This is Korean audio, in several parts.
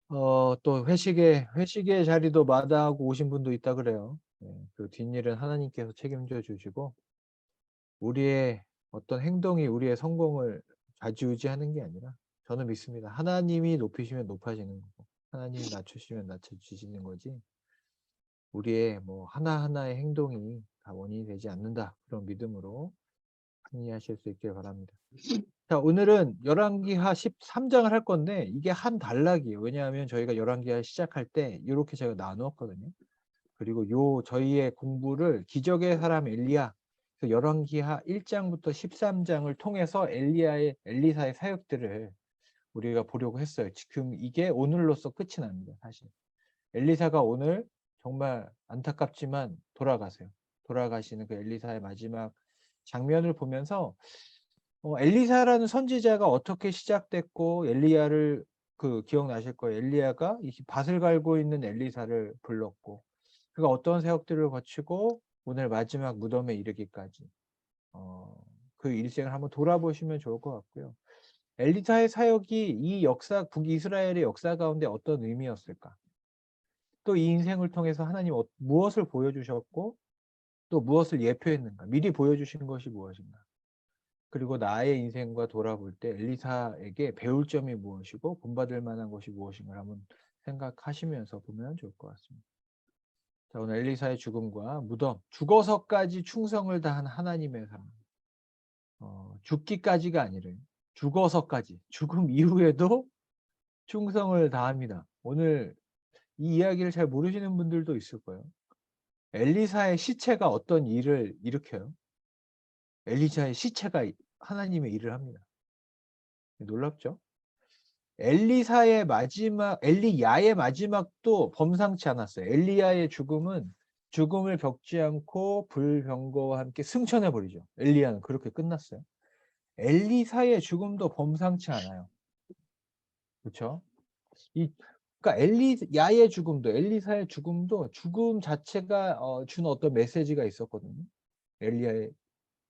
또 회식의 자리도 마다하고 오신 분도 있다 그래요. 네, 그 뒷일은 하나님께서 책임져 주시고 우리의 어떤 행동이 우리의 성공을 좌지우지하는 게 아니라 저는 믿습니다. 하나님이 높이시면 높아지는 거고 하나님이 낮추시면 낮춰지시는 거지 우리의 뭐 하나하나의 행동이 다 원인이 되지 않는다. 그런 믿음으로 승리하실 수 있길 바랍니다. 자, 오늘은 열왕기하 13장을 할 건데 이게 한 단락이에요. 왜냐하면 저희가 열왕기하 시작할 때 이렇게 제가 나누었거든요. 그리고 저희의 공부를 기적의 사람 엘리야, 그래서 열왕기하 1장부터 13장을 통해서 엘리사의 사역들을 우리가 보려고 했어요. 지금 이게 오늘로써 끝이 납니다. 사실 엘리사가 오늘 정말 안타깝지만 돌아가세요. 돌아가시는 그 엘리사의 마지막 장면을 보면서 엘리사라는 선지자가 어떻게 시작됐고 엘리야를 기억나실 거예요. 엘리야가 이 밭을 갈고 있는 엘리사를 불렀고 그가 어떤 사역들을 거치고 오늘 마지막 무덤에 이르기까지 그 일생을 한번 돌아보시면 좋을 것 같고요. 엘리사의 사역이 이 역사 북이스라엘의 역사 가운데 어떤 의미였을까? 또 이 인생을 통해서 하나님 무엇을 보여주셨고 또 무엇을 예표했는가? 미리 보여주신 것이 무엇인가? 그리고 나의 인생과 돌아볼 때 엘리사에게 배울 점이 무엇이고 본받을 만한 것이 무엇인가 한번 생각하시면서 보면 좋을 것 같습니다. 자, 오늘 엘리사의 죽음과 무덤, 죽어서까지 충성을 다한 하나님의 삶, 죽기까지가 아니라 죽어서까지, 죽음 이후에도 충성을 다합니다. 오늘 이 이야기를 잘 모르시는 분들도 있을 거예요. 엘리사의 시체가 어떤 일을 일으켜요? 엘리사의 시체가 하나님의 일을 합니다. 놀랍죠? 엘리야의 마지막도 범상치 않았어요. 엘리야의 죽음은 죽음을 겪지 않고 불병거와 함께 승천해 버리죠. 엘리야는 그렇게 끝났어요. 엘리사의 죽음도 범상치 않아요. 그렇죠? 그러니까 엘리사의 죽음도 죽음 자체가 준 어떤 메시지가 있었거든요.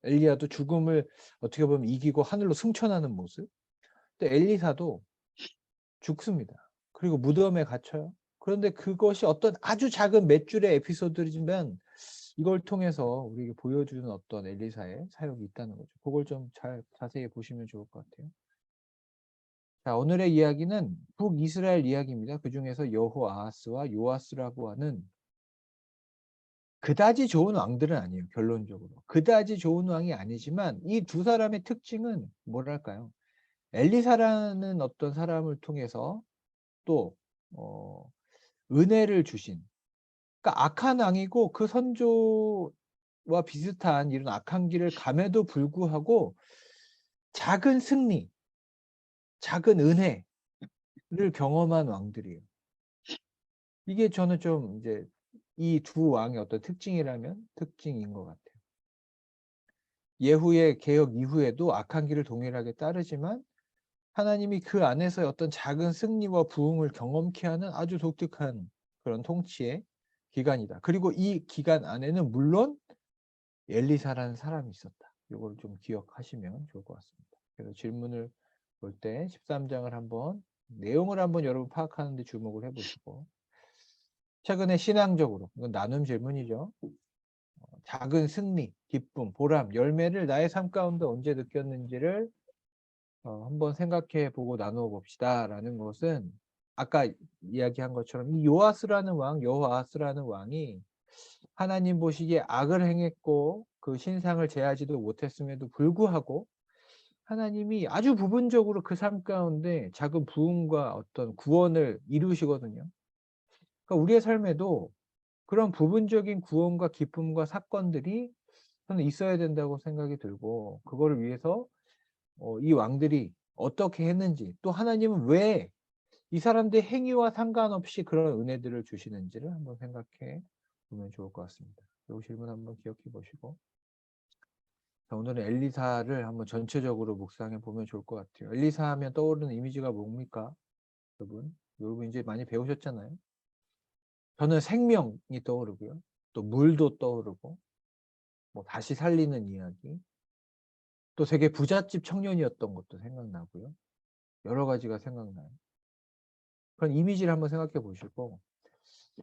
엘리야도 죽음을 어떻게 보면 이기고 하늘로 승천하는 모습. 또 엘리사도 죽습니다. 그리고 무덤에 갇혀요. 그런데 그것이 어떤 아주 작은 몇 줄의 에피소드지만 이걸 통해서 우리에게 보여주는 어떤 엘리사의 사역이 있다는 거죠. 그걸 좀 잘 자세히 보시면 좋을 것 같아요. 자, 오늘의 이야기는 북이스라엘 이야기입니다. 그 중에서 여호아하스와 요아스라고 하는 그다지 좋은 왕들은 아니에요. 결론적으로. 그다지 좋은 왕이 아니지만 이 두 사람의 특징은 뭐랄까요? 엘리사라는 어떤 사람을 통해서 또 어, 은혜를 주신 그러니까 악한 왕이고 그 선조와 비슷한 이런 악한 길을 감에도 불구하고 작은 승리, 작은 은혜를 경험한 왕들이에요. 이게 저는 좀 이제 이 두 왕의 어떤 특징이라면 특징인 것 같아요. 예후의 개혁 이후에도 악한 길을 동일하게 따르지만 하나님이 그 안에서 어떤 작은 승리와 부흥을 경험케 하는 아주 독특한 그런 통치의 기간이다. 그리고 이 기간 안에는 물론 엘리사라는 사람이 있었다. 이걸 좀 기억하시면 좋을 것 같습니다. 그래서 질문을 볼 때 13장을 한번 내용을 한번 여러분 파악하는 데 주목을 해보시고 최근에 신앙적으로 이건 나눔 질문이죠. 작은 승리, 기쁨, 보람, 열매를 나의 삶 가운데 언제 느꼈는지를 한번 생각해 보고 나누어 봅시다. 라는 것은 아까 이야기한 것처럼 이 여호아스라는 왕이 하나님 보시기에 악을 행했고 그 신상을 제하지도 못했음에도 불구하고 하나님이 아주 부분적으로 그 삶 가운데 작은 부흥과 어떤 구원을 이루시거든요. 그러니까 우리의 삶에도 그런 부분적인 구원과 기쁨과 사건들이 저는 있어야 된다고 생각이 들고 그거를 위해서 이 왕들이 어떻게 했는지 또 하나님은 왜 이 사람들의 행위와 상관없이 그런 은혜들을 주시는지를 한번 생각해 보면 좋을 것 같습니다. 이 질문 한번 기억해 보시고 자, 오늘은 엘리사를 한번 전체적으로 묵상해 보면 좋을 것 같아요. 엘리사 하면 떠오르는 이미지가 뭡니까? 여러분 이제 많이 배우셨잖아요. 저는 생명이 떠오르고요. 또 물도 떠오르고 뭐 다시 살리는 이야기 또 되게 부잣집 청년이었던 것도 생각나고요. 여러 가지가 생각나요. 그런 이미지를 한번 생각해 보시고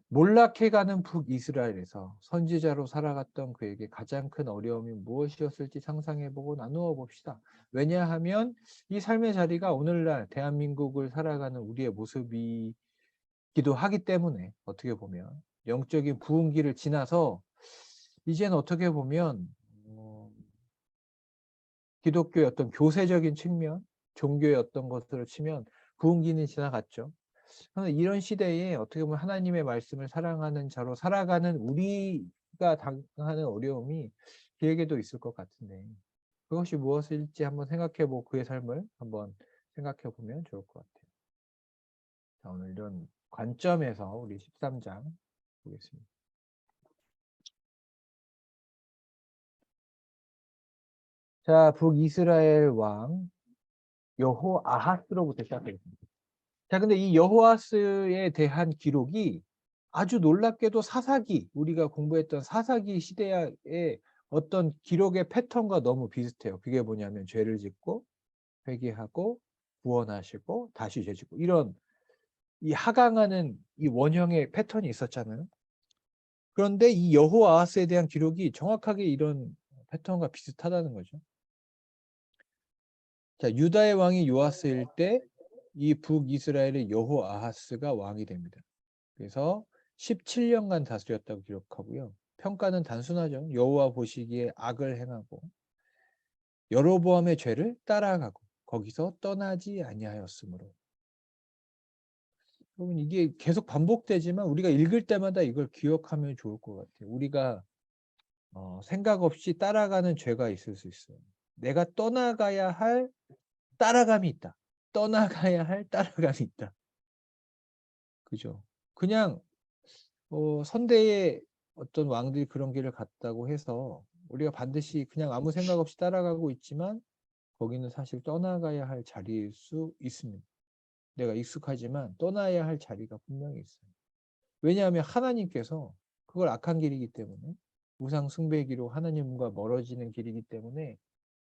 몰락해가는 북이스라엘에서 선지자로 살아갔던 그에게 가장 큰 어려움이 무엇이었을지 상상해보고 나누어 봅시다. 왜냐하면 이 삶의 자리가 오늘날 대한민국을 살아가는 우리의 모습이기도 하기 때문에 어떻게 보면 영적인 부흥기를 지나서 이제는 어떻게 보면 기독교의 어떤 교세적인 측면, 종교의 어떤 것으로 치면 부흥기는 지나갔죠. 이런 시대에 어떻게 보면 하나님의 말씀을 사랑하는 자로 살아가는 우리가 당하는 어려움이 그에게도 있을 것 같은데 그것이 무엇일지 한번 생각해보고 그의 삶을 한번 생각해 보면 좋을 것 같아요. 자, 오늘 이런 관점에서 우리 13장 보겠습니다. 자, 북이스라엘 왕 여호아하스로부터 시작하겠습니다. 자, 근데 이 여호아스에 대한 기록이 아주 놀랍게도 사사기, 우리가 공부했던 사사기 시대의 어떤 기록의 패턴과 너무 비슷해요. 그게 뭐냐면 죄를 짓고 회개하고 구원하시고 다시 죄 짓고 이런 이 하강하는 이 원형의 패턴이 있었잖아요. 그런데 이 여호아하스에 대한 기록이 정확하게 이런 패턴과 비슷하다는 거죠. 자, 유다의 왕이 요아스일 때 이 북이스라엘의 여호아하스가 왕이 됩니다. 그래서 17년간 다스렸다고 기록하고요. 평가는 단순하죠. 여호와 보시기에 악을 행하고 여로보암의 죄를 따라가고 거기서 떠나지 아니하였으므로. 여러분 이게 계속 반복되지만 우리가 읽을 때마다 이걸 기억하면 좋을 것 같아요. 우리가 생각 없이 따라가는 죄가 있을 수 있어요. 내가 떠나가야 할 따라감이 있다. 떠나가야 할 따라감이 있다. 그죠? 그냥 선대의 어떤 왕들이 그런 길을 갔다고 해서 우리가 반드시 그냥 아무 생각 없이 따라가고 있지만 거기는 사실 떠나가야 할 자리일 수 있습니다. 내가 익숙하지만 떠나야 할 자리가 분명히 있어요. 왜냐하면 하나님께서 그걸 악한 길이기 때문에 우상 숭배의 길로 하나님과 멀어지는 길이기 때문에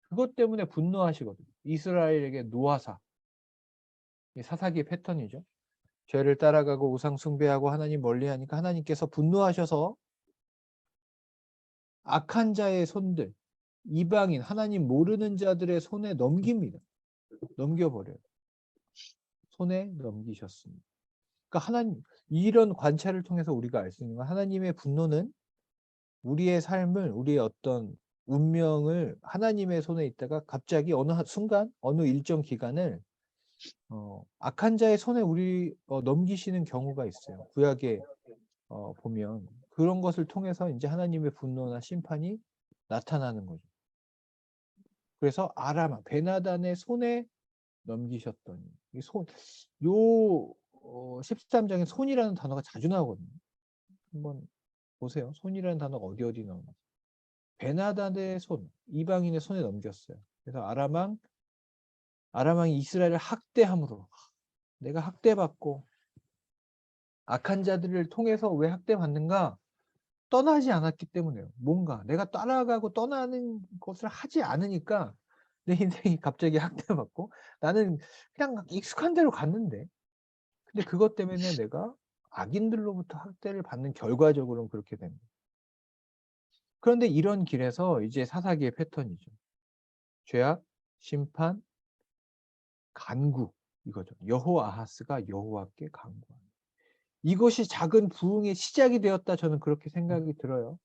그것 때문에 분노하시거든요. 이스라엘에게 노하사, 사사기의 패턴이죠. 죄를 따라가고 우상 숭배하고 하나님 멀리하니까 하나님께서 분노하셔서 악한 자의 손들, 이방인, 하나님 모르는 자들의 손에 넘깁니다. 넘겨버려요. 손에 넘기셨습니다. 그러니까 하나님, 이런 관찰을 통해서 우리가 알 수 있는 건 하나님의 분노는 우리의 삶을, 우리의 어떤 운명을 하나님의 손에 있다가 갑자기 어느 순간, 어느 일정 기간을 악한 자의 손에 우리 넘기시는 경우가 있어요. 구약에 보면 그런 것을 통해서 이제 하나님의 분노나 심판이 나타나는 거죠. 그래서 아람, 베나단의 손에 넘기셨더니 이 손, 요 13장에 손이라는 단어가 자주 나오거든요. 한번 보세요. 손이라는 단어가 어디 나오는지. 베나단의 손, 이방인의 손에 넘겼어요. 그래서 아람왕이 이스라엘을 학대함으로 내가 학대받고 악한 자들을 통해서 왜 학대받는가? 떠나지 않았기 때문에요. 뭔가 내가 따라가고 떠나는 것을 하지 않으니까 내 인생이 갑자기 학대받고 나는 그냥 익숙한 대로 갔는데 근데 그것 때문에 내가 악인들로부터 학대를 받는 결과적으로는 그렇게 됩니다. 그런데 이런 길에서 이제 사사기의 패턴이죠. 죄악, 심판, 간구 이거죠. 여호아하스가 여호와께 간구하는. 이것이 작은 부흥의 시작이 되었다 저는 그렇게 생각이 들어요.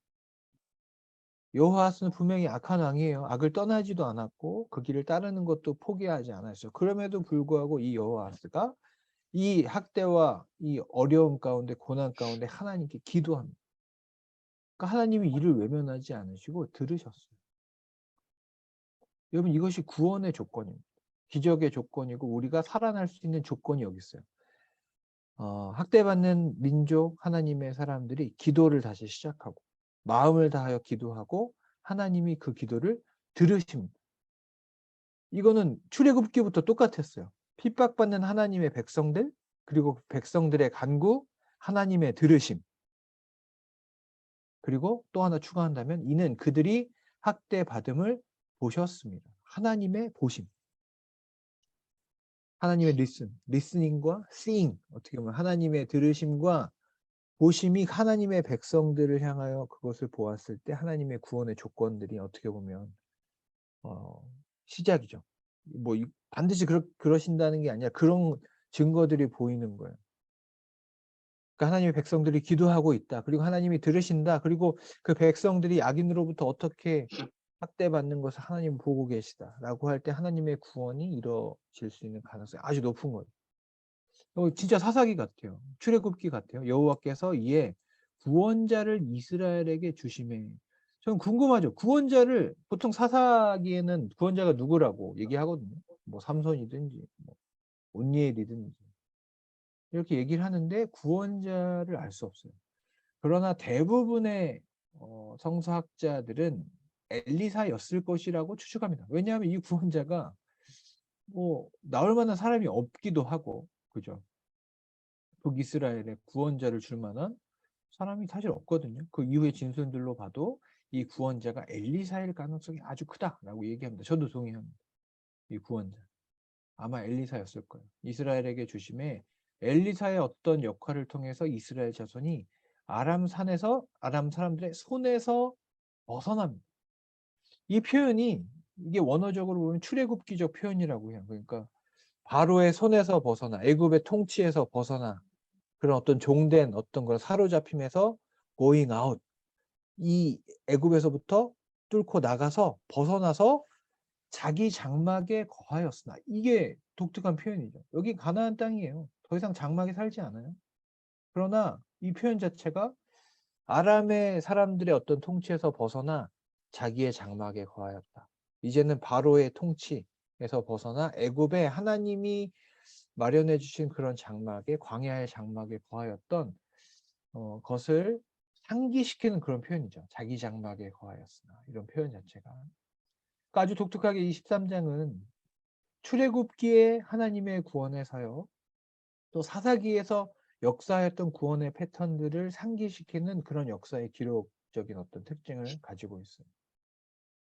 여호아하스는 분명히 악한 왕이에요. 악을 떠나지도 않았고 그 길을 따르는 것도 포기하지 않았어요. 그럼에도 불구하고 이 여호아하스가 이 학대와 이 어려움 가운데 고난 가운데 하나님께 기도합니다. 그러니까 하나님이 이를 외면하지 않으시고 들으셨어요. 여러분 이것이 구원의 조건입니다. 기적의 조건이고 우리가 살아날 수 있는 조건이 여기 있어요. 학대받는 민족 하나님의 사람들이 기도를 다시 시작하고 마음을 다하여 기도하고 하나님이 그 기도를 들으십니다. 이거는 출애굽기부터 똑같았어요. 핍박받는 하나님의 백성들 그리고 백성들의 간구 하나님의 들으심 그리고 또 하나 추가한다면 이는 그들이 학대받음을 보셨습니다. 하나님의 보심. 하나님의 리스닝과 seeing, 어떻게 보면 하나님의 들으심과 보심이 하나님의 백성들을 향하여 그것을 보았을 때 하나님의 구원의 조건들이 어떻게 보면 어, 시작이죠. 뭐 반드시 그러신다는 게 아니라 그런 증거들이 보이는 거예요. 그러니까 하나님의 백성들이 기도하고 있다. 그리고 하나님이 들으신다. 그리고 그 백성들이 악인으로부터 어떻게 학대받는 것을 하나님 보고 계시다라고 할 때 하나님의 구원이 이루어질 수 있는 가능성이 아주 높은 거예요. 진짜 사사기 같아요. 출애굽기 같아요. 여호와께서 이에 구원자를 이스라엘에게 주심에. 저는 궁금하죠. 구원자를 보통 사사기에는 구원자가 누구라고 얘기하거든요. 뭐 삼손이든지 뭐 온니엘이든지 이렇게 얘기를 하는데 구원자를 알 수 없어요. 그러나 대부분의 성서학자들은 엘리사였을 것이라고 추측합니다. 왜냐하면 이 구원자가 뭐 나올 만한 사람이 없기도 하고, 그죠? 북이스라엘에 구원자를 줄 만한 사람이 사실 없거든요. 그 이후의 진술들로 봐도 이 구원자가 엘리사일 가능성이 아주 크다라고 얘기합니다. 저도 동의합니다. 이 구원자. 아마 엘리사였을 거예요. 이스라엘에게 주심에 엘리사의 어떤 역할을 통해서 이스라엘 자손이 아람 사람들의 손에서 벗어납니다. 이 표현이 이게 원어적으로 보면 출애굽기적 표현이라고 해요. 그러니까 바로의 손에서 벗어나 애굽의 통치에서 벗어나 그런 어떤 종된 어떤 걸 사로잡힘에서 going out 이 애굽에서부터 뚫고 나가서 벗어나서 자기 장막에 거하였으나 이게 독특한 표현이죠. 여기 가나안 땅이에요. 더 이상 장막에 살지 않아요. 그러나 이 표현 자체가 아람의 사람들의 어떤 통치에서 벗어나 자기의 장막에 거하였다. 이제는 바로의 통치에서 벗어나 애굽에 하나님이 마련해 주신 그런 장막에 광야의 장막에 거하였던 것을 상기시키는 그런 표현이죠. 자기 장막에 거하였으나 이런 표현 자체가. 그러니까 아주 독특하게 이 13장은 출애굽기에 하나님의 구원의 사역, 또 사사기에서 역사했던 구원의 패턴들을 상기시키는 그런 역사의 기록적인 어떤 특징을 가지고 있어요.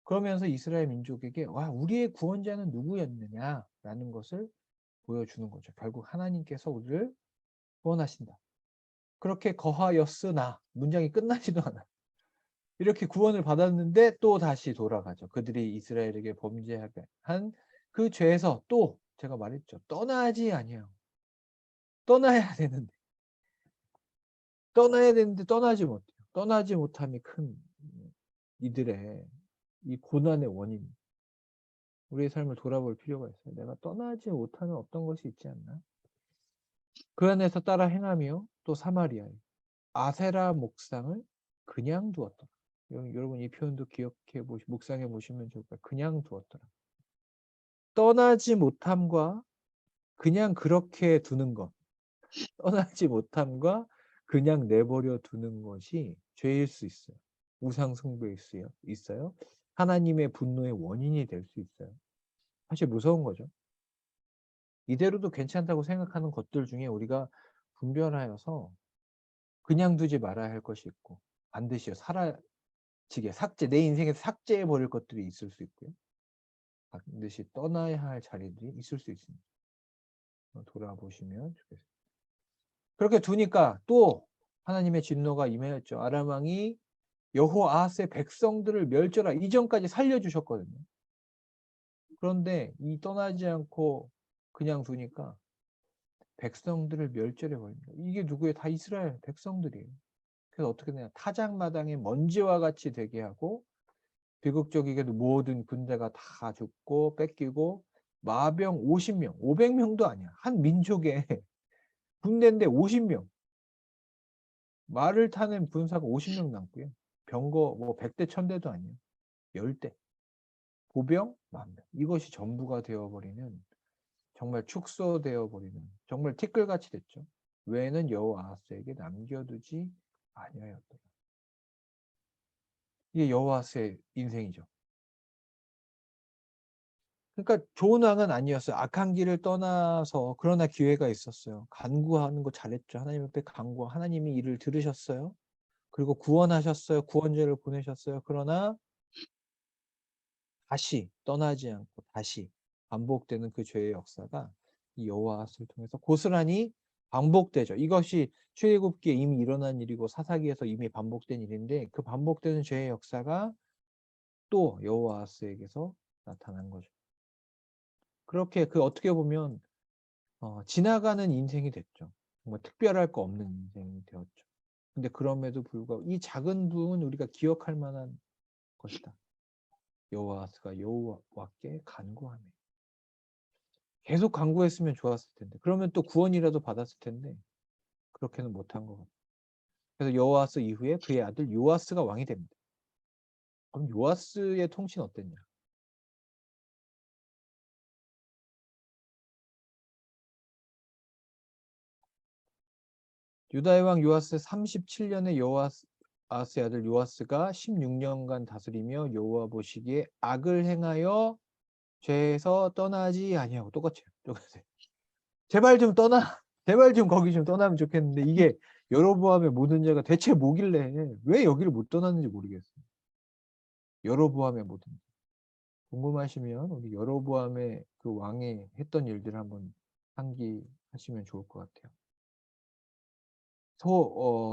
그러면서 이스라엘 민족에게 와 우리의 구원자는 누구였느냐라는 것을 보여주는 거죠. 결국 하나님께서 우리를 구원하신다. 그렇게 거하였으나 문장이 끝나지도 않아요. 이렇게 구원을 받았는데 또 다시 돌아가죠. 그들이 이스라엘에게 범죄하게 한 그 죄에서 또 제가 말했죠. 떠나지 아니에요. 떠나야 되는데 떠나지 못해요. 떠나지 못함이 큰 이들의 이 고난의 원인. 우리의 삶을 돌아볼 필요가 있어요. 내가 떠나지 못하는 어떤 것이 있지 않나? 그 안에서 따라 행하며 또 사마리아에 아세라 목상을 그냥 두었더라. 여러분 이 표현도 묵상해 보시면 좋을 거예요. 그냥 두었더라. 떠나지 못함과 그냥 그렇게 두는 것. 떠나지 못함과 그냥 내버려 두는 것이 죄일 수 있어요. 우상 숭배일 수 있어요. 하나님의 분노의 원인이 될 수 있어요. 사실 무서운 거죠. 이대로도 괜찮다고 생각하는 것들 중에 우리가 분별하여서 그냥 두지 말아야 할 것이 있고 반드시 사라지게 내 인생에서 삭제해 버릴 것들이 있을 수 있고요. 반드시 떠나야 할 자리들이 있을 수 있습니다. 돌아보시면 좋겠습니다. 그렇게 두니까 또 하나님의 진노가 임하였죠. 아람 왕이 여호아하스의 백성들을 멸절하 이전까지 살려주셨거든요. 그런데 이 떠나지 않고 그냥 두니까 백성들을 멸절해 버립니다. 이게 누구예요? 다 이스라엘 백성들이에요. 그래서 어떻게 되냐? 타작마당에 먼지와 같이 되게 하고 비극적이게도 모든 군대가 다 죽고 뺏기고 마병 50명, 500명도 아니야. 한 민족의 군대인데 50명. 말을 타는 군사가 50명 남고요. 병거 뭐 100대 1000대도 아니에요. 10대. 보병 10,000명. 이것이 전부가 되어버리는 정말 축소되어버리는 정말 티끌같이 됐죠. 외에는 여호아하스에게 남겨두지 아니하였더라. 이게 여호아하스의 인생이죠. 그러니까 좋은 왕은 아니었어요. 악한 길을 떠나서 그러나 기회가 있었어요. 간구하는 거 잘했죠. 하나님 앞에 간구. 하나님이 이를 들으셨어요. 그리고 구원하셨어요. 구원자를 보내셨어요. 그러나 다시 떠나지 않고 다시 반복되는 그 죄의 역사가 이 여호와스를 통해서 고스란히 반복되죠. 이것이 출애굽기에 이미 일어난 일이고 사사기에서 이미 반복된 일인데 그 반복되는 죄의 역사가 또 여호와스에게서 나타난 거죠. 그렇게 그 어떻게 보면 지나가는 인생이 됐죠. 정말 특별할 거 없는 인생이 되었죠. 근데 그럼에도 불구하고 이 작은 부분 우리가 기억할 만한 것이다. 여호와스가 여호와께 간구하며 계속 간구했으면 좋았을 텐데 그러면 또 구원이라도 받았을 텐데 그렇게는 못한 것 같아요. 그래서 여호와스 이후에 그의 아들 요아스가 왕이 됩니다. 그럼 요아스의 통치 어땠냐? 유다의 왕 요아스 37년에 요아스의 아들 요아스가 16년간 다스리며 여호와 보시기에 악을 행하여 죄에서 떠나지 아니하고 똑같아요. 제발 좀 떠나. 제발 좀 거기 좀 떠나면 좋겠는데 이게 여로보암의 모든 죄가 대체 뭐길래 왜 여기를 못 떠났는지 모르겠어요. 여로보암의 모든 죄. 궁금하시면 우리 여로보암의 그 왕이 했던 일들을 한번 상기하시면 좋을 것 같아요.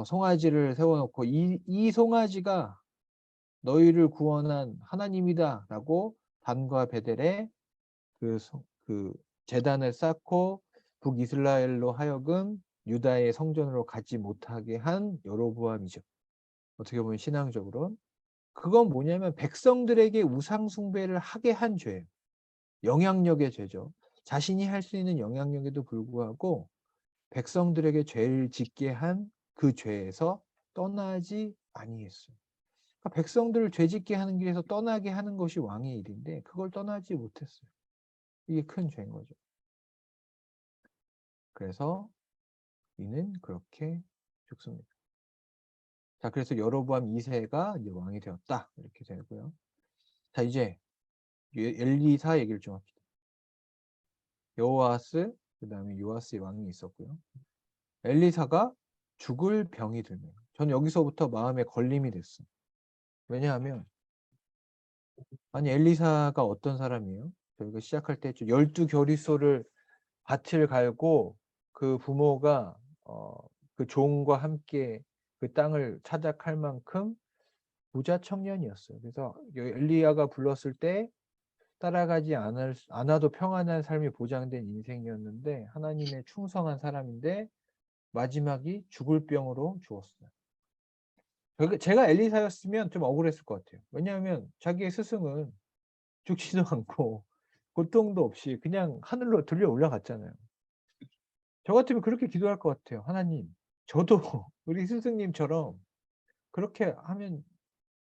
송아지를 세워놓고 이 송아지가 너희를 구원한 하나님이다 라고 단과 베델에 그 제단을 쌓고 북이스라엘로 하여금 유다의 성전으로 가지 못하게 한 여로보암이죠. 어떻게 보면 신앙적으로 그건 뭐냐면 백성들에게 우상 숭배를 하게 한 죄예요. 영향력의 죄죠. 자신이 할 수 있는 영향력에도 불구하고 백성들에게 죄를 짓게 한 그 죄에서 떠나지 아니했어요. 그러니까 백성들을 죄짓게 하는 길에서 떠나게 하는 것이 왕의 일인데 그걸 떠나지 못했어요. 이게 큰 죄인 거죠. 그래서 이는 그렇게 죽습니다. 자, 그래서 여로보암 2세가 이제 왕이 되었다. 이렇게 되고요. 자, 이제 엘리사 얘기를 좀 합시다. 여호아스, 그 다음에 요아스의 왕이 있었고요. 엘리사가 죽을 병이 들면 저는 여기서부터 마음에 걸림이 됐어요. 왜냐하면 아니 엘리사가 어떤 사람이에요? 저희가 시작할 때 12겨리소를 밭을 갈고 그 부모가 그 종과 함께 그 땅을 차작할 만큼 부자 청년이었어요. 그래서 엘리야가 불렀을 때 따라가지 않아도 평안한 삶이 보장된 인생이었는데 하나님의 충성한 사람인데 마지막이 죽을 병으로 죽었어요. 제가 엘리사였으면 좀 억울했을 것 같아요. 왜냐하면 자기의 스승은 죽지도 않고 고통도 없이 그냥 하늘로 들려 올라갔잖아요. 저 같으면 그렇게 기도할 것 같아요. 하나님, 저도 우리 스승님처럼 그렇게 하면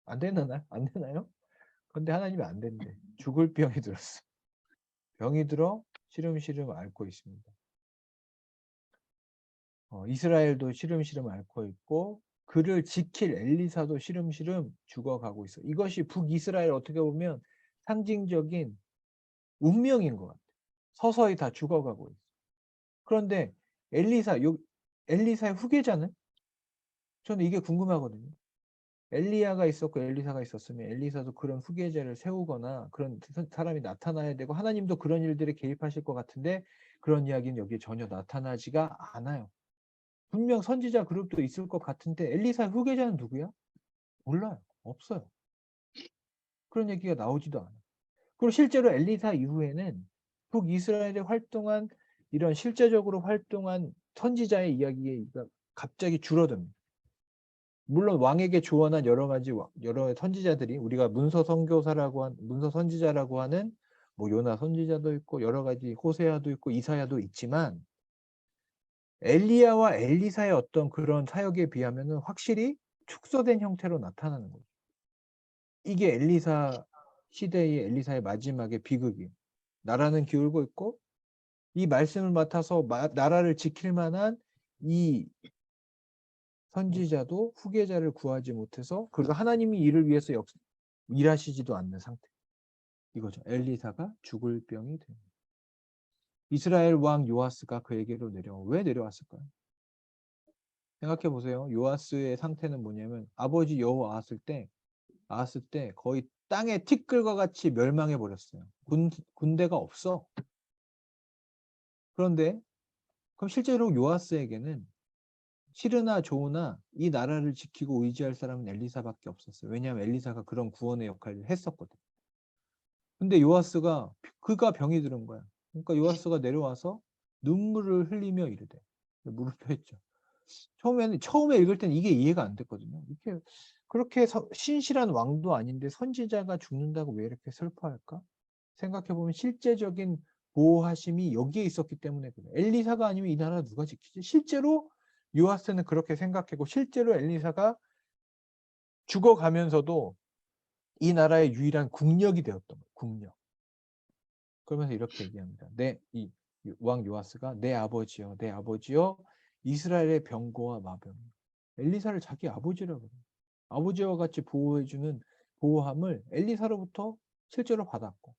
안 되나요? 안 되나요? 근데 하나님이 안 된대. 죽을 병이 들었어. 병이 들어 시름시름 앓고 있습니다. 이스라엘도 시름시름 앓고 있고 그를 지킬 엘리사도 시름시름 죽어가고 있어. 이것이 북이스라엘 어떻게 보면 상징적인 운명인 것 같아요. 서서히 다 죽어가고 있어. 그런데 엘리사의 후계자는 저는 이게 궁금하거든요. 엘리야가 있었고 엘리사가 있었으면 엘리사도 그런 후계자를 세우거나 그런 사람이 나타나야 되고 하나님도 그런 일들에 개입하실 것 같은데 그런 이야기는 여기에 전혀 나타나지가 않아요. 분명 선지자 그룹도 있을 것 같은데 엘리사의 후계자는 누구야? 몰라요. 없어요. 그런 얘기가 나오지도 않아요. 그리고 실제로 엘리사 이후에는 북이스라엘에 활동한 이런 실제적으로 활동한 선지자의 이야기가 갑자기 줄어듭니다. 물론 왕에게 조언한 여러 가지 여러 선지자들이 우리가 문서 선지자라고 하는 뭐 요나 선지자도 있고 여러 가지 호세아도 있고 이사야도 있지만 엘리야와 엘리사의 어떤 그런 사역에 비하면은 확실히 축소된 형태로 나타나는 거죠. 이게 엘리사 시대의 엘리사의 마지막의 비극이에요. 나라는 기울고 있고 이 말씀을 맡아서 나라를 지킬 만한 이 선지자도 후계자를 구하지 못해서 그리고 하나님이 이를 위해서 일하시지도 않는 상태. 이거죠. 엘리사가 죽을 병이 됩니다. 이스라엘 왕 요아스가 그에게로 왜 내려왔을까요? 생각해 보세요. 요아스의 상태는 뭐냐면 아버지 아았을 때 거의 땅의 티끌과 같이 멸망해 버렸어요. 군대가 없어. 그런데 그럼 실제로 요아스에게는 싫으나 좋으나 이 나라를 지키고 의지할 사람은 엘리사밖에 없었어요. 왜냐하면 엘리사가 그런 구원의 역할을 했었거든. 근데 요아스가 그가 병이 들은 거야. 그러니까 요아스가 내려와서 눈물을 흘리며 이르되 무릎 꿇었죠. 처음에 읽을 때는 이게 이해가 안 됐거든요. 이렇게 그렇게 신실한 왕도 아닌데 선지자가 죽는다고 왜 이렇게 슬퍼할까? 생각해 보면 실제적인 보호하심이 여기에 있었기 때문에 그래. 엘리사가 아니면 이 나라 누가 지키지? 실제로 요아스는 그렇게 생각했고 실제로 엘리사가 죽어가면서도 이 나라의 유일한 국력이 되었던 거예요. 국력. 그러면서 이렇게 얘기합니다. 이 왕 요아스가 내 아버지여, 내 아버지여, 이스라엘의 병거와 마병. 엘리사를 자기 아버지라고 그래요. 아버지와 같이 보호해주는 보호함을 엘리사로부터 실제로 받았고,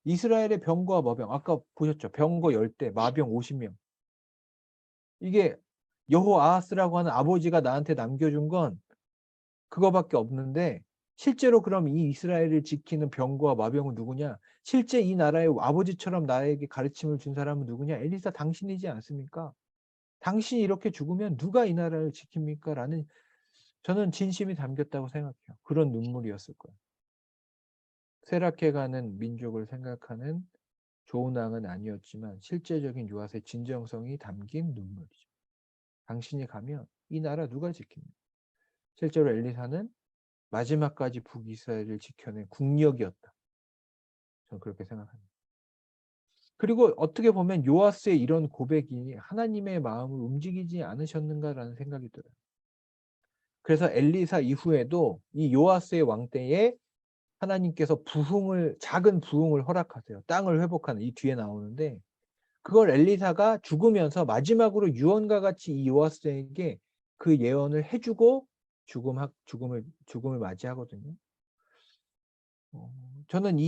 이스라엘의 병거와 마병, 아까 보셨죠? 병거 10대, 마병 50명. 이게 여호아하스라고 하는 아버지가 나한테 남겨준 건 그거밖에 없는데, 실제로 그럼 이 이스라엘을 지키는 병거와 마병은 누구냐? 실제 이 나라의 아버지처럼 나에게 가르침을 준 사람은 누구냐? 엘리사 당신이지 않습니까? 당신이 이렇게 죽으면 누가 이 나라를 지킵니까? 라는 저는 진심이 담겼다고 생각해요. 그런 눈물이었을 거예요. 쇠락해가는 민족을 생각하는 좋은 왕은 아니었지만 실제적인 요압의 진정성이 담긴 눈물이죠. 당신이 가면 이 나라 누가 지킵니까? 실제로 엘리사는 마지막까지 북이스라엘을 지켜낸 국력이었다. 저는 그렇게 생각합니다. 그리고 어떻게 보면 요아스의 이런 고백이 하나님의 마음을 움직이지 않으셨는가라는 생각이 들어요. 그래서 엘리사 이후에도 이 요아스의 왕 때에 하나님께서 작은 부흥을 허락하세요. 땅을 회복하는 이 뒤에 나오는데 그걸 엘리사가 죽으면서 마지막으로 유언과 같이 이 요아스에게 그 예언을 해주고 죽음을 맞이하거든요. 저는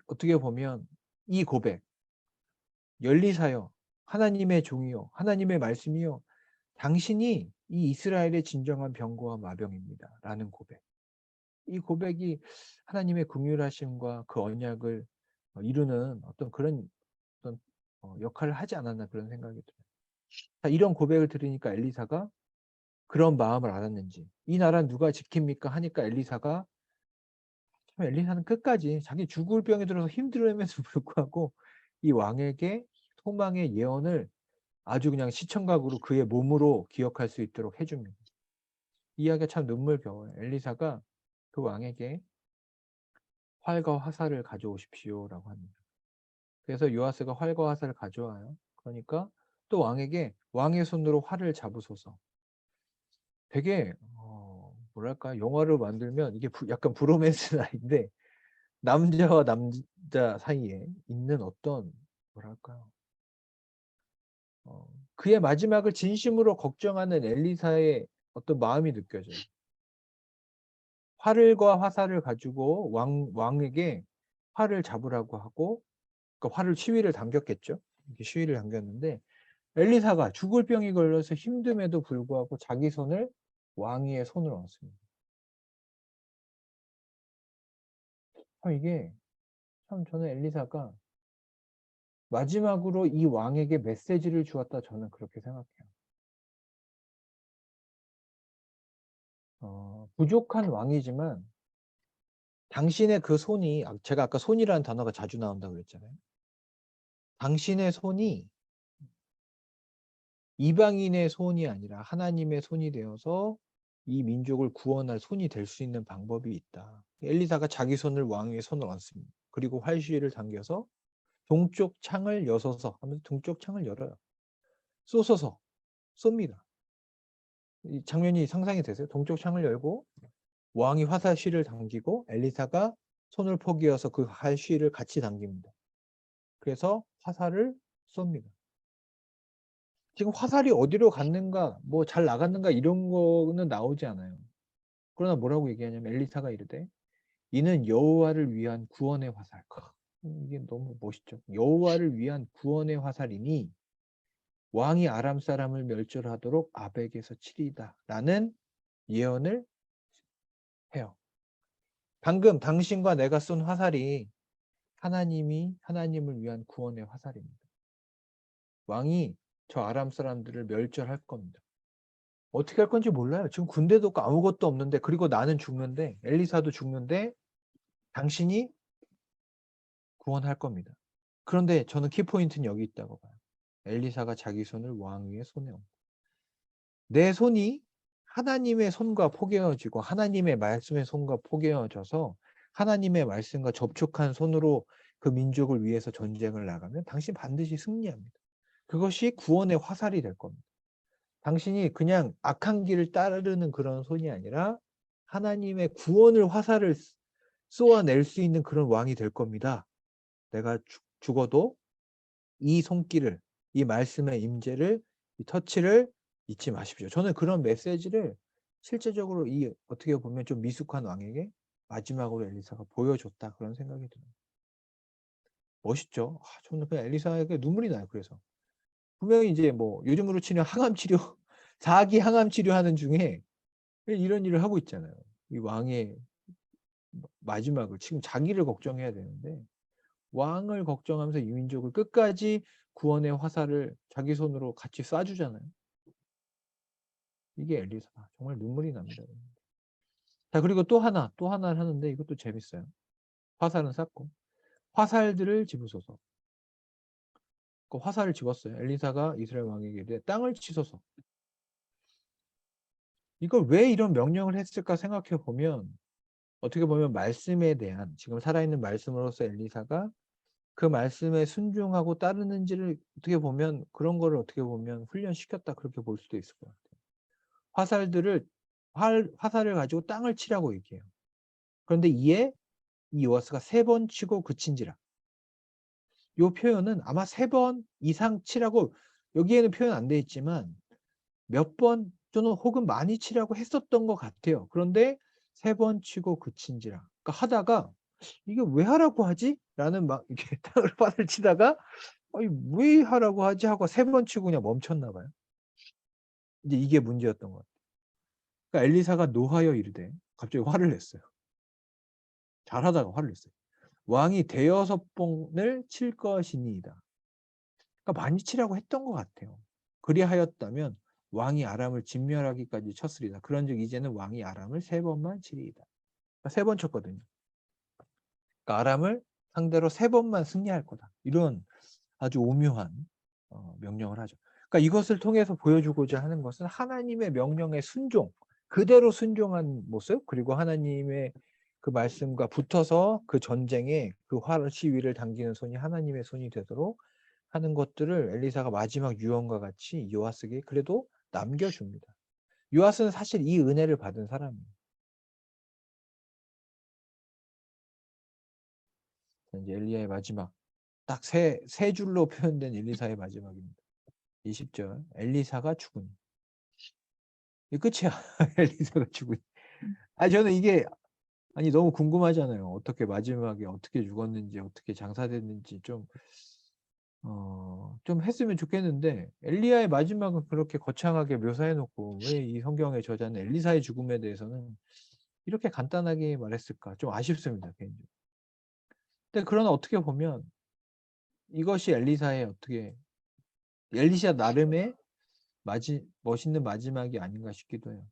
어떻게 보면 이 고백, 열리사여, 하나님의 종이요, 하나님의 말씀이요, 당신이 이 이스라엘의 진정한 병거와 마병입니다. 라는 고백. 이 고백이 하나님의 긍휼하심과 그 언약을 이루는 어떤 그런 어떤 역할을 하지 않았나 그런 생각이 들어요. 자, 이런 고백을 들으니까 엘리사가 그런 마음을 알았는지 이 나라는 누가 지킵니까? 하니까 엘리사는 끝까지 자기 죽을 병에 들어서 힘들어하면서 불구하고 이 왕에게 소망의 예언을 아주 그냥 시청각으로 그의 몸으로 기억할 수 있도록 해줍니다. 이 이야기가 참 눈물겨워요. 엘리사가 그 왕에게 활과 화살을 가져오십시오라고 합니다. 그래서 요아스가 활과 화살을 가져와요. 그러니까 또 왕에게 왕의 손으로 활을 잡으소서. 되게 뭐랄까 영화를 만들면 이게 약간 브로맨스 나인데 남자와 남자 사이에 있는 어떤 뭐랄까요 그의 마지막을 진심으로 걱정하는 엘리사의 어떤 마음이 느껴져요. 활과 화살을 가지고 왕에게 활을 잡으라고 하고 그러니까 시위를 당겼겠죠. 이렇게 시위를 당겼는데 엘리사가 죽을 병이 걸려서 힘듦에도 불구하고 자기 손을 왕위의 손을 얹습니다. 이게 참 저는 엘리사가 마지막으로 이 왕에게 메시지를 주었다 저는 그렇게 생각해요. 부족한 왕이지만 당신의 그 손이 제가 아까 손이라는 단어가 자주 나온다고 그랬잖아요. 당신의 손이 이방인의 손이 아니라 하나님의 손이 되어서 이 민족을 구원할 손이 될 수 있는 방법이 있다. 엘리사가 자기 손을 왕의 손을 얹습니다. 그리고 활시위를 당겨서 동쪽 창을 여서서 하면서 동쪽 창을 열어요. 쏘소서 쏩니다. 이 장면이 상상이 되세요? 동쪽 창을 열고 왕이 화살시를 당기고 엘리사가 손을 포기해서 그 활시를 같이 당깁니다. 그래서 화살을 쏩니다. 지금 화살이 어디로 갔는가, 뭐 잘 나갔는가 이런 거는 나오지 않아요. 그러나 뭐라고 얘기하냐면 엘리사가 이르되 이는 여호와를 위한 구원의 화살. 이게 너무 멋있죠. 여호와를 위한 구원의 화살이니 왕이 아람 사람을 멸절하도록 아벡에서 치리다 라는 예언을 해요. 방금 당신과 내가 쏜 화살이 하나님을 위한 구원의 화살입니다. 왕이 저 아람 사람들을 멸절할 겁니다. 어떻게 할 건지 몰라요. 지금 군대도 없고 아무것도 없는데, 그리고 나는 죽는데, 엘리사도 죽는데 당신이 구원할 겁니다. 그런데 저는 키포인트는 여기 있다고 봐요. 엘리사가 자기 손을 왕 위에 손에 얹고, 내 손이 하나님의 손과 포개어지고 하나님의 말씀의 손과 포개어져서 하나님의 말씀과 접촉한 손으로 그 민족을 위해서 전쟁을 나가면 당신 반드시 승리합니다. 그것이 구원의 화살이 될 겁니다. 당신이 그냥 악한 길을 따르는 그런 손이 아니라 하나님의 구원을 화살을 쏘아낼 수 있는 그런 왕이 될 겁니다. 내가 죽어도 이 손길을, 이 말씀의 임재를, 이 터치를 잊지 마십시오. 저는 그런 메시지를 실제적으로 이 어떻게 보면 좀 미숙한 왕에게 마지막으로 엘리사가 보여줬다, 그런 생각이 들어요. 멋있죠? 저는 그냥 엘리사에게 눈물이 나요. 그래서 분명히 이제 뭐 요즘으로 치면 항암 치료, 4기 항암 치료하는 중에 이런 일을 하고 있잖아요. 이 왕의 마지막을, 지금 자기를 걱정해야 되는데 왕을 걱정하면서 이 민족을 끝까지 구원의 화살을 자기 손으로 같이 쏴주잖아요. 이게 엘리사다. 정말 눈물이 납니다. 자, 그리고 또 하나를 하는데 이것도 재밌어요. 화살은 쐈고 화살들을 집으소서. 그 화살을 집었어요. 엘리사가 이스라엘 왕에게 이르되 땅을 치소서. 이걸 왜 이런 명령을 했을까 생각해 보면, 어떻게 보면 말씀에 대한, 지금 살아있는 말씀으로서 엘리사가 그 말씀에 순종하고 따르는지를 어떻게 보면, 그런 거를 어떻게 보면 훈련시켰다, 그렇게 볼 수도 있을 것 같아요. 화살을 가지고 땅을 치라고 얘기해요. 그런데 이에 이 요아스가 3번 치고 그친지라. 이 표현은 아마 3번 이상 치라고, 여기에는 표현 안 돼 있지만 몇 번 또는 혹은 많이 치라고 했었던 것 같아요. 그런데 3번 치고 그친지라. 그러니까 하다가 이게 왜 하라고 하지? 라는 막 이렇게 땅을 바늘 치다가 아니, 왜 하라고 하지? 하고 3번 치고 그냥 멈췄나 봐요. 이제 이게 문제였던 것 같아요. 그러니까 엘리사가 노하여 이르되, 갑자기 화를 냈어요. 잘하다가 화를 냈어요. 왕이 6번을 칠 것이니이다. 그러니까 많이 치라고 했던 것 같아요. 그리하였다면 왕이 아람을 진멸하기까지 쳤으리다. 그런즉 이제는 왕이 아람을 3번만 치리이다. 그러니까 3번 쳤거든요. 그러니까 아람을 상대로 3번만 승리할 거다. 이런 아주 오묘한 명령을 하죠. 그러니까 이것을 통해서 보여주고자 하는 것은 하나님의 명령에 순종, 그대로 순종한 모습, 그리고 하나님의 그 말씀과 붙어서 그 전쟁에 그 화를 시위를 당기는 손이 하나님의 손이 되도록 하는 것들을 엘리사가 마지막 유언과 같이 요아스에게 그래도 남겨줍니다. 요아스는 사실 이 은혜를 받은 사람이에요. 이제 엘리야의 마지막, 딱 세 줄로 표현된 엘리사의 마지막입니다. 20절, 엘리사가 죽으니. 이 끝이야. 엘리사가 죽으니. 저는 이게 너무 궁금하잖아요. 어떻게 마지막에 어떻게 죽었는지, 어떻게 장사됐는지 좀 했으면 좋겠는데, 엘리야의 마지막은 그렇게 거창하게 묘사해놓고 왜 이 성경의 저자는 엘리사의 죽음에 대해서는 이렇게 간단하게 말했을까? 좀 아쉽습니다, 개인적으로. 근데 그러나 어떻게 보면 이것이 엘리사의 엘리사 나름의 멋있는 마지막이 아닌가 싶기도 해요.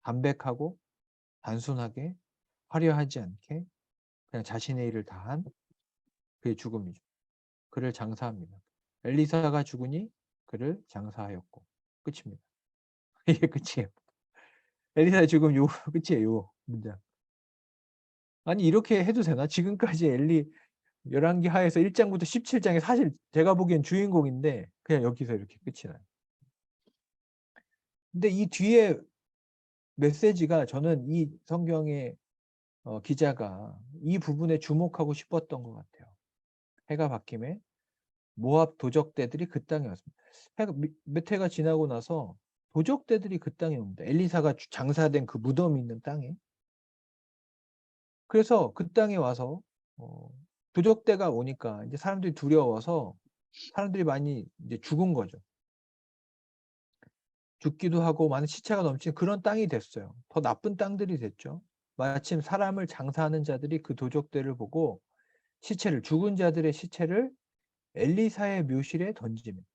담백하고 단순하게 화려하지 않게 그냥 자신의 일을 다한 그의 죽음이죠. 그를 장사합니다. 엘리사가 죽으니 그를 장사하였고, 끝입니다. 이게 끝이에요. 엘리사의 죽음 요 끝이에요. 요 문장. 아니 이렇게 해도 되나? 지금까지 열왕기 하에서 1장부터 17장이 사실 제가 보기엔 주인공인데 그냥 여기서 이렇게 끝이 나요. 근데 이 뒤에 메시지가, 저는 이 성경의 기자가 이 부분에 주목하고 싶었던 것 같아요. 해가 바뀜에 모압 도적대들이 그 땅에 왔습니다. 몇 해가 지나고 나서 도적대들이 그 땅에 옵니다. 엘리사가 장사된 그 무덤이 있는 땅에. 그래서 그 땅에 와서 도적대가 오니까 이제 사람들이 두려워서 사람들이 많이 이제 죽은 거죠. 죽기도 하고 많은 시체가 넘치는 그런 땅이 됐어요. 더 나쁜 땅들이 됐죠. 마침 사람을 장사하는 자들이 그 도적대를 보고 죽은 자들의 시체를 엘리사의 묘실에 던집니다.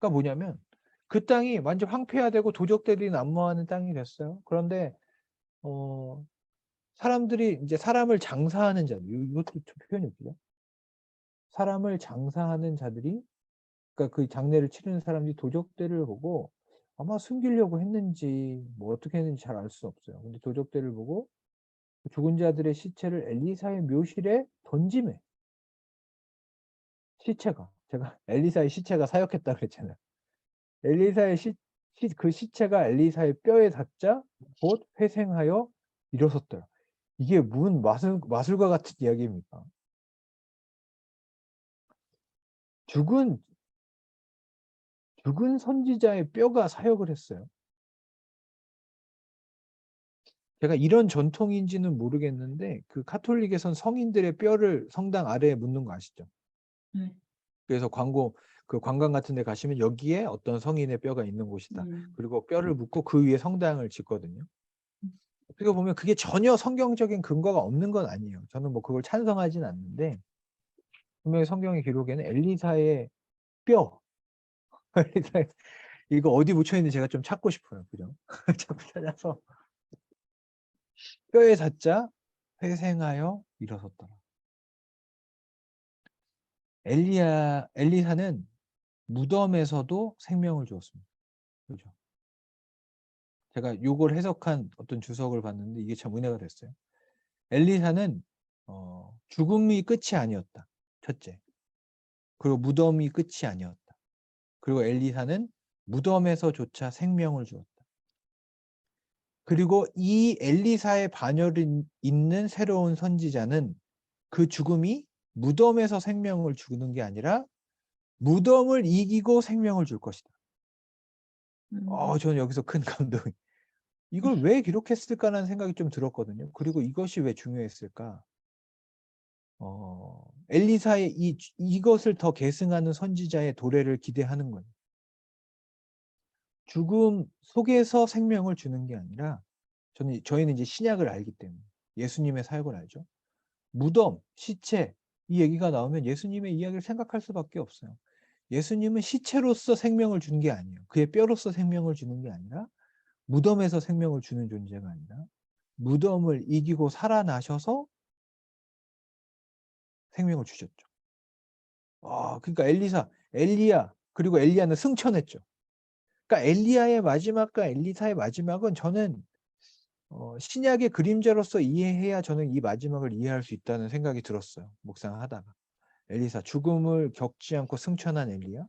뭐냐면 그 땅이 완전 황폐화되고 도적들이 난무하는 땅이 됐어요. 그런데 사람들이 이제 사람을 장사하는 자들, 이것도 좀 표현이 웃기죠. 사람을 장사하는 자들이, 그러니까 그 장례를 치르는 사람들이 도적들을 보고 아마 숨기려고 했는지 뭐 어떻게 했는지 잘 알 수 없어요. 근데 도적들을 보고 죽은 자들의 시체를 엘리사의 묘실에 던지매. 시체가, 제가 엘리사의 시체가 사역했다 그랬잖아요. 엘리사의 그 시체가 엘리사의 뼈에 닿자 곧 회생하여 일어섰더라. 이게 무슨 마술과 같은 이야기입니까? 죽은 선지자의 뼈가 사역을 했어요. 제가 이런 전통인지는 모르겠는데 그 카톨릭에선 성인들의 뼈를 성당 아래에 묻는 거 아시죠? 그래서 그 관광 같은 데 가시면 여기에 어떤 성인의 뼈가 있는 곳이다. 그리고 뼈를 묻고 그 위에 성당을 짓거든요. 그리고 보면 그게 전혀 성경적인 근거가 없는 건 아니에요. 저는 뭐 그걸 찬성하진 않는데 분명히 성경의 기록에는 엘리사의 뼈 엘리사의 이거 어디 묻혀 있는지 제가 좀 찾고 싶어요. 그죠? 자꾸 찾아서 뼈에 닿자 회생하여 일어섰더라. 엘리사는 무덤에서도 생명을 주었습니다. 그죠? 제가 요걸 해석한 어떤 주석을 봤는데 이게 참 은혜가 됐어요. 엘리사는 죽음이 끝이 아니었다. 첫째. 그리고 무덤이 끝이 아니었다. 그리고 엘리사는 무덤에서조차 생명을 주었다. 그리고 이 엘리사의 반열에 있는 새로운 선지자는 그 죽음이 무덤에서 생명을 주는 게 아니라 무덤을 이기고 생명을 줄 것이다. 저는 여기서 큰 감동이. 이걸 왜 기록했을까라는 생각이 좀 들었거든요. 그리고 이것이 왜 중요했을까? 엘리사의 이것을 더 계승하는 선지자의 도래를 기대하는 거예요. 죽음 속에서 생명을 주는 게 아니라 저희는 이제 신약을 알기 때문에 예수님의 사역을 알죠. 무덤, 시체 이 얘기가 나오면 예수님의 이야기를 생각할 수밖에 없어요. 예수님은 시체로서 생명을 주는 게 아니에요. 그의 뼈로서 생명을 주는 게 아니라 무덤에서 생명을 주는 존재가 아니라 무덤을 이기고 살아나셔서 생명을 주셨죠. 그러니까 엘리야 그리고 엘리야는 승천했죠. 그러니까 엘리야의 마지막과 엘리사의 마지막은 저는 신약의 그림자로서 이해해야 저는 이 마지막을 이해할 수 있다는 생각이 들었어요. 묵상하다가. 엘리사, 죽음을 겪지 않고 승천한 엘리야,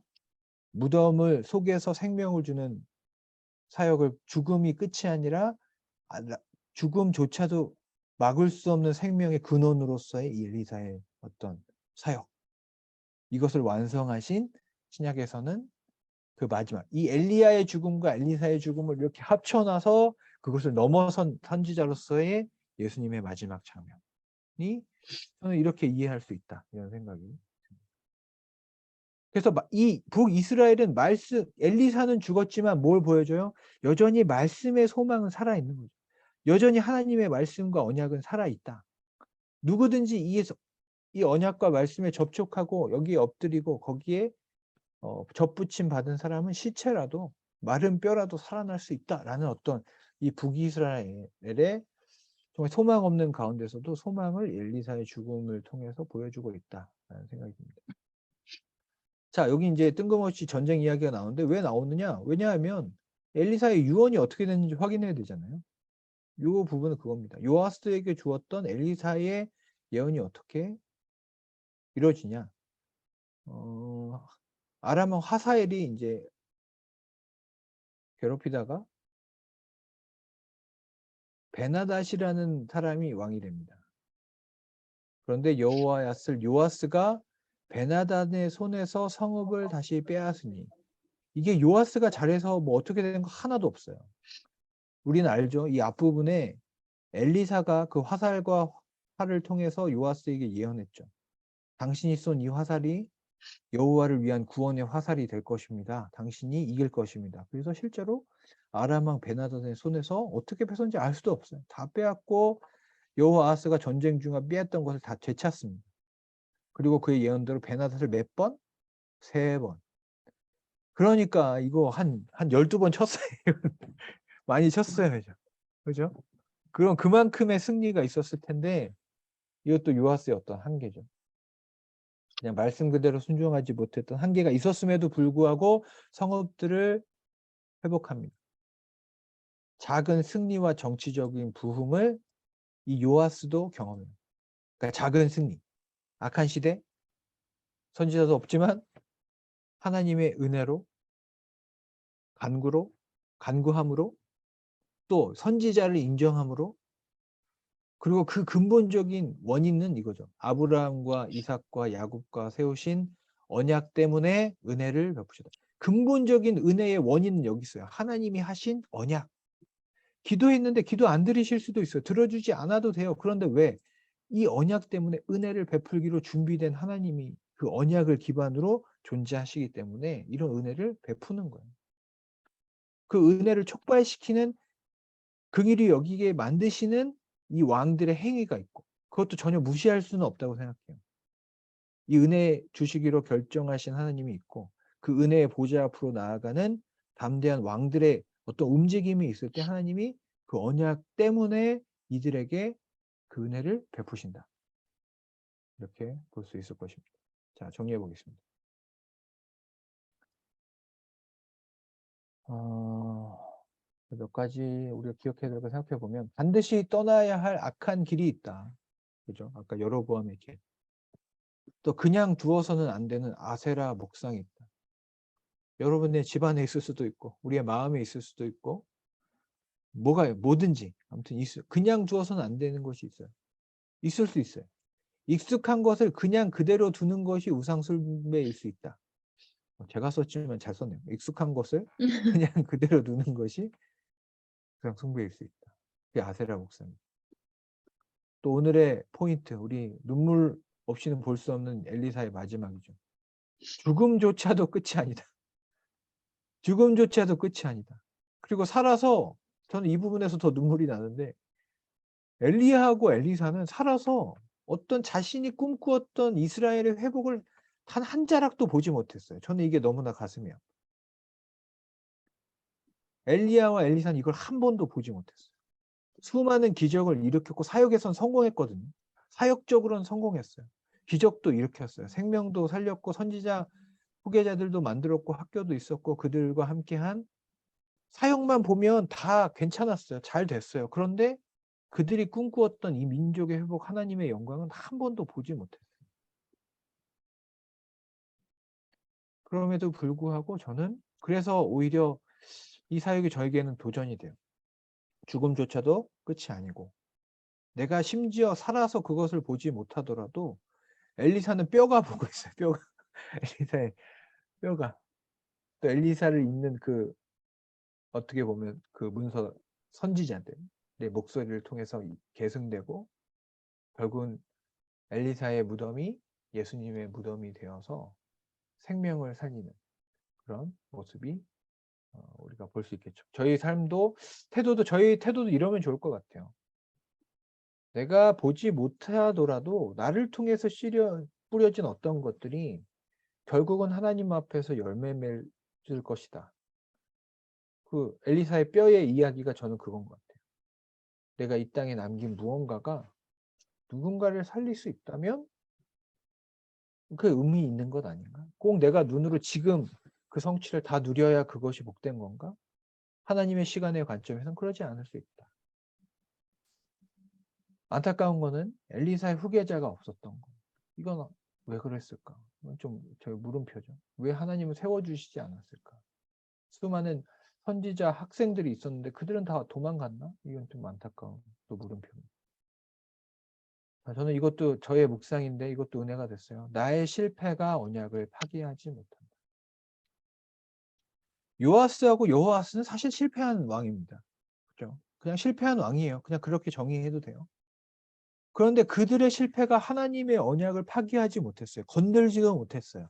무덤을 속에서 생명을 주는 사역을 죽음이 끝이 아니라 죽음조차도 막을 수 없는 생명의 근원으로서의 엘리사의 어떤 사역. 이것을 완성하신 신약에서는 그 마지막 이 엘리야의 죽음과 엘리사의 죽음을 이렇게 합쳐놔서 그것을 넘어선 선지자로서의 예수님의 마지막 장면이 저는 이렇게 이해할 수 있다 이런 생각이. 그래서 이 북이스라엘은 엘리사는 죽었지만 뭘 보여줘요? 여전히 말씀의 소망은 살아있는 거죠. 여전히 하나님의 말씀과 언약은 살아있다. 누구든지 이 언약과 말씀에 접촉하고 여기에 엎드리고 거기에 접붙임 받은 사람은 시체라도 마른 뼈라도 살아날 수 있다라는 어떤 이 북이스라엘의 정말 소망 없는 가운데서도 소망을 엘리사의 죽음을 통해서 보여주고 있다라는 생각이 듭니다. 자, 여기 이제 뜬금없이 전쟁 이야기가 나오는데 왜 나오느냐? 왜냐하면 엘리사의 유언이 어떻게 됐는지 확인해야 되잖아요. 이 부분은 그겁니다. 요아스에게 주었던 엘리사의 예언이 어떻게 이루어지냐? 아람 하사엘이 이제 괴롭히다가 베나닷이라는 사람이 왕이 됩니다. 그런데 요아스가 베나닷의 손에서 성읍을 다시 빼앗으니 이게 요아스가 잘해서 뭐 어떻게 된 거 하나도 없어요. 우리는 알죠. 이 앞부분에 엘리사가 그 화살과 활을 통해서 요아스에게 예언했죠. 당신이 쏜 이 화살이 여호와를 위한 구원의 화살이 될 것입니다. 당신이 이길 것입니다. 그래서 실제로 아람 왕 베나닷의 손에서 어떻게 뺏었는지 알 수도 없어요. 다 빼앗고 여호아스가 전쟁 중에 빼앗던 것을 다 되찾습니다. 그리고 그의 예언대로 베나닷을 몇 번? 3번. 그러니까 이거 한 12번 쳤어요. 많이 쳤어요. 그죠? 그럼 그만큼의 승리가 있었을 텐데 이것도 요아스의 어떤 한계죠. 그냥 말씀 그대로 순종하지 못했던 한계가 있었음에도 불구하고 성읍들을 회복합니다. 작은 승리와 정치적인 부흥을 이 요아스도 경험해요. 그러니까 작은 승리. 악한 시대, 선지자도 없지만 하나님의 은혜로, 간구함으로, 또 선지자를 인정함으로, 그리고 그 근본적인 원인은 이거죠. 아브라함과 이삭과 야곱과 세우신 언약 때문에 은혜를 베푸셨다. 근본적인 은혜의 원인은 여기 있어요. 하나님이 하신 언약. 기도했는데 기도 안 들으실 수도 있어요. 들어주지 않아도 돼요. 그런데 왜? 이 언약 때문에 은혜를 베풀기로 준비된 하나님이 그 언약을 기반으로 존재하시기 때문에 이런 은혜를 베푸는 거예요. 그 은혜를 촉발시키는 긍휼히 여기게 만드시는 이 왕들의 행위가 있고 그것도 전혀 무시할 수는 없다고 생각해요. 이 은혜 주시기로 결정하신 하나님이 있고 그 은혜의 보좌 앞으로 나아가는 담대한 왕들의 어떤 움직임이 있을 때 하나님이 그 언약 때문에 이들에게 그 은혜를 베푸신다. 이렇게 볼 수 있을 것입니다. 자, 정리해 보겠습니다. 몇 가지 우리가 기억해야 될 거 생각해 보면 반드시 떠나야 할 악한 길이 있다. 그죠? 아까 여로보암의 길. 또 그냥 두어서는 안 되는 아세라 목상이 있다. 여러분의 집안에 있을 수도 있고 우리의 마음에 있을 수도 있고 뭐든지 아무튼 그냥 두어서는 안 되는 것이 있어요. 있을 수 있어요. 익숙한 것을 그냥 그대로 두는 것이 우상숭배일 수 있다. 제가 썼지만 잘 썼네요. 익숙한 것을 그냥 그대로 두는 것이 우상숭배일 수 있다. 그게 아세라 목사님. 또 오늘의 포인트, 우리 눈물 없이는 볼 수 없는 엘리사의 마지막이죠. 죽음조차도 끝이 아니다. 죽음조차도 끝이 아니다. 그리고 살아서 저는 이 부분에서 더 눈물이 나는데 엘리야하고 엘리사는 살아서 어떤 자신이 꿈꾸었던 이스라엘의 회복을 단 한 자락도 보지 못했어요. 저는 이게 너무나 가슴이 아파요. 엘리야와 엘리사는 이걸 한 번도 보지 못했어요. 수많은 기적을 일으켰고 사역에선 성공했거든요. 사역적으로는 성공했어요. 기적도 일으켰어요. 생명도 살렸고 선지자 후계자들도 만들었고 학교도 있었고 그들과 함께한 사역만 보면 다 괜찮았어요. 잘 됐어요. 그런데 그들이 꿈꾸었던 이 민족의 회복 하나님의 영광은 한 번도 보지 못했어요. 그럼에도 불구하고 저는 그래서 오히려 이 사역이 저에게는 도전이 돼요. 죽음조차도 끝이 아니고 내가 심지어 살아서 그것을 보지 못하더라도 엘리사는 뼈가 보고 있어요. 뼈가. 엘리사의 뼈가. 또 엘리사를 잇는 그 어떻게 보면 그 문서 선지자들의 목소리를 통해서 계승되고 결국은 엘리사의 무덤이 예수님의 무덤이 되어서 생명을 살리는 그런 모습이 우리가 볼 수 있겠죠. 저희 삶도 저희 태도도 이러면 좋을 것 같아요. 내가 보지 못하더라도 나를 통해서 뿌려진 어떤 것들이 결국은 하나님 앞에서 열매 맺을 것이다. 그 엘리사의 뼈의 이야기가 저는 그건 것 같아요. 내가 이 땅에 남긴 무언가가 누군가를 살릴 수 있다면 그 의미 있는 것 아닌가? 꼭 내가 눈으로 지금 그 성취를 다 누려야 그것이 복된 건가? 하나님의 시간의 관점에서는 그러지 않을 수 있다. 안타까운 거는 엘리사의 후계자가 없었던 거. 이건 왜 그랬을까? 이건 좀 저희 물음표죠. 왜 하나님은 세워주시지 않았을까? 수많은 선지자 학생들이 있었는데 그들은 다 도망갔나? 이건 좀 안타까운 또 물음표입니다. 저는 이것도 저의 묵상인데 이것도 은혜가 됐어요. 나의 실패가 언약을 파기하지 못한다. 요아스하고 여호아스는 사실 실패한 왕입니다. 그렇죠? 그냥 실패한 왕이에요. 그냥 그렇게 정의해도 돼요. 그런데 그들의 실패가 하나님의 언약을 파기하지 못했어요. 건들지도 못했어요.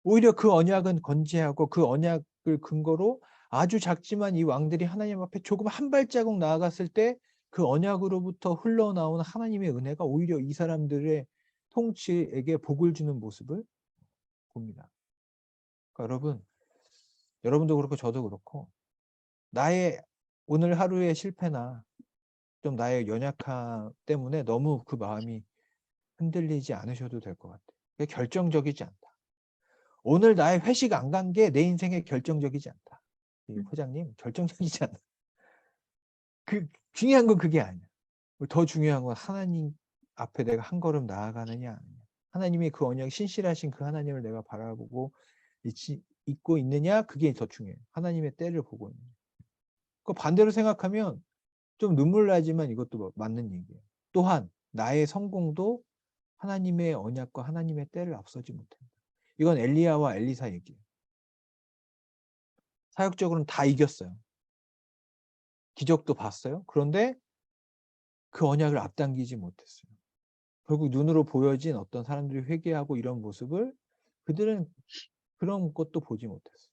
오히려 그 언약은 건재하고 그 언약을 근거로 아주 작지만 이 왕들이 하나님 앞에 조금 한 발자국 나아갔을 때 그 언약으로부터 흘러나오는 하나님의 은혜가 오히려 이 사람들의 통치에게 복을 주는 모습을 봅니다. 그러니까 여러분도 그렇고 저도 그렇고 나의 오늘 하루의 실패나 좀 나의 연약함 때문에 너무 그 마음이 흔들리지 않으셔도 될 것 같아요. 그게 결정적이지 않다. 오늘 나의 회식 안 간 게 내 인생에 결정적이지 않다. 이 회장님, 결정적이지 않다. 중요한 건 그게 아니야. 더 중요한 건 하나님 앞에 내가 한 걸음 나아가느냐 아니냐. 하나님이 그 언약 신실하신 그 하나님을 내가 바라보고 있고 있느냐, 그게 더 중요해요. 하나님의 때를 보고 있느냐. 그 반대로 생각하면 좀 눈물 나지만 이것도 맞는 얘기예요. 또한 나의 성공도 하나님의 언약과 하나님의 때를 앞서지 못한다. 이건 엘리야와 엘리사 얘기예요. 사역적으로는 다 이겼어요. 기적도 봤어요. 그런데 그 언약을 앞당기지 못했어요. 결국 눈으로 보여진 어떤 사람들이 회개하고 이런 모습을 그들은 그런 것도 보지 못했어요.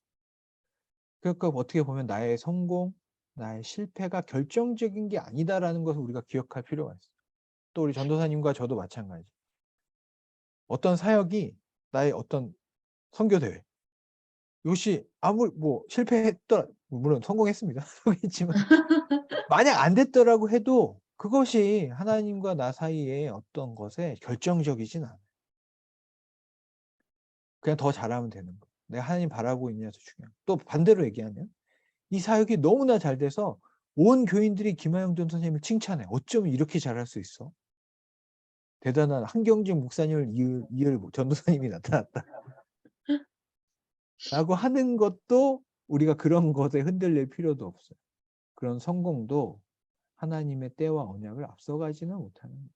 그러니까 어떻게 보면 나의 성공, 나의 실패가 결정적인 게 아니다라는 것을 우리가 기억할 필요가 있어요. 또 우리 전도사님과 저도 마찬가지. 어떤 사역이 나의 어떤 선교대회. 이것이 실패했더라, 물론 성공했습니다. 성공했지만 만약 안 됐더라고 해도 그것이 하나님과 나 사이에 어떤 것에 결정적이진 않아요. 그냥 더 잘하면 되는 거예요. 내가 하나님 바라고 있냐도 중요해요. 또 반대로 얘기하면 이 사역이 너무나 잘 돼서 온 교인들이 김하영 전도사님을 칭찬해. 어쩌면 이렇게 잘할 수 있어? 대단한 한경직 목사님을 이을 전도사님이 나타났다. 라고 하는 것도 우리가 그런 것에 흔들릴 필요도 없어요. 그런 성공도 하나님의 때와 언약을 앞서가지는 못하는 거예요.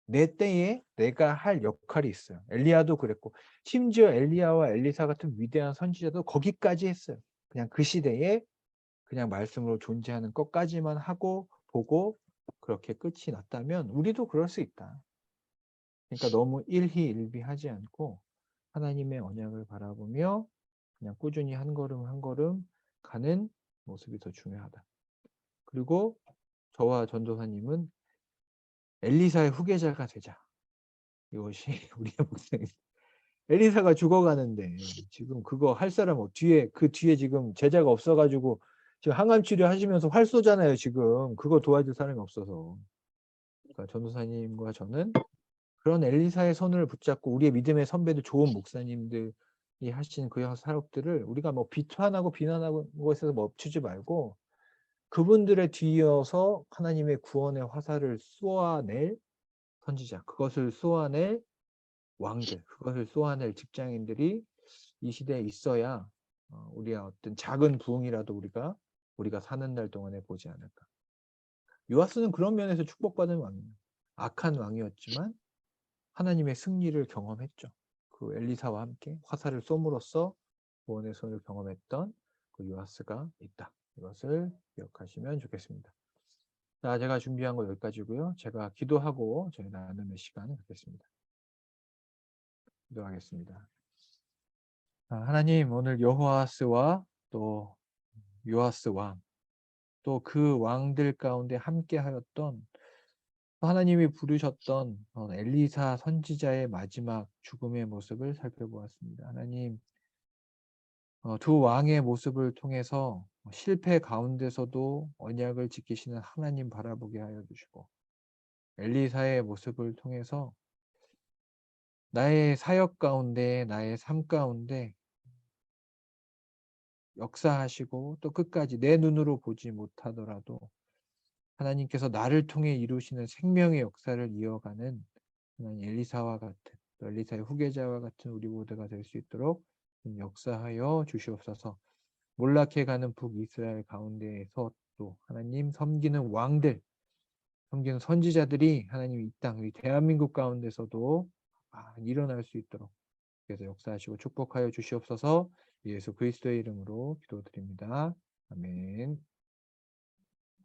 내 때에 내가 할 역할이 있어요. 엘리야도 그랬고 심지어 엘리야와 엘리사 같은 위대한 선지자도 거기까지 했어요. 그냥 그 시대에 그냥 말씀으로 존재하는 것까지만 하고 보고 그렇게 끝이 났다면 우리도 그럴 수 있다. 그러니까 너무 일희일비하지 않고 하나님의 언약을 바라보며 그냥 꾸준히 한 걸음 한 걸음 가는 모습이 더 중요하다. 그리고 저와 전도사님은 엘리사의 후계자가 되자. 이것이 우리의 목표입니다. 엘리사가 죽어가는데 지금 그거 할 사람 그 뒤에 지금 제자가 없어가지고 지금 항암 치료하시면서 활 쏘잖아요. 지금 그거 도와줄 사람이 없어서. 그러니까 전도사님과 저는 그런 엘리사의 손을 붙잡고 우리의 믿음의 선배들 좋은 목사님들이 하신 그 사역들을 우리가 뭐 비판하고 비난하고 것에서 멈추지 말고 그분들의 뒤이어서 하나님의 구원의 화살을 쏘아낼 선지자, 그것을 쏘아낼 왕들, 그것을 쏘아낼 직장인들이 이 시대에 있어야 우리의 어떤 작은 부흥이라도 우리가 사는 날 동안에 보지 않을까. 요아스는 그런 면에서 축복받은 왕이에요. 악한 왕이었지만 하나님의 승리를 경험했죠. 그 엘리사와 함께 화살을 쏘므로써 구원의 손을 경험했던 그 요아스가 있다. 이것을 기억하시면 좋겠습니다. 자, 제가 준비한 거 여기까지고요. 제가 기도하고 저희 나누는 시간을 갖겠습니다. 기도하겠습니다. 하나님, 오늘 여호아스와 또 요아스 왕, 또 그 왕들 가운데 함께하였던 하나님이 부르셨던 엘리사 선지자의 마지막 죽음의 모습을 살펴보았습니다. 하나님, 두 왕의 모습을 통해서 실패 가운데서도 언약을 지키시는 하나님 바라보게 하여 주시고, 엘리사의 모습을 통해서 나의 사역 가운데, 나의 삶 가운데 역사하시고 또 끝까지 내 눈으로 보지 못하더라도 하나님께서 나를 통해 이루시는 생명의 역사를 이어가는 하나님 엘리사와 같은 또 엘리사의 후계자와 같은 우리 모두가 될 수 있도록 역사하여 주시옵소서. 몰락해가는 북이스라엘 가운데에서 또 하나님 섬기는 왕들, 섬기는 선지자들이 하나님 이 땅, 이 대한민국 가운데서도 일어날 수 있도록 그래서 역사하시고 축복하여 주시옵소서. 예수 그리스도의 이름으로 기도드립니다. 아멘.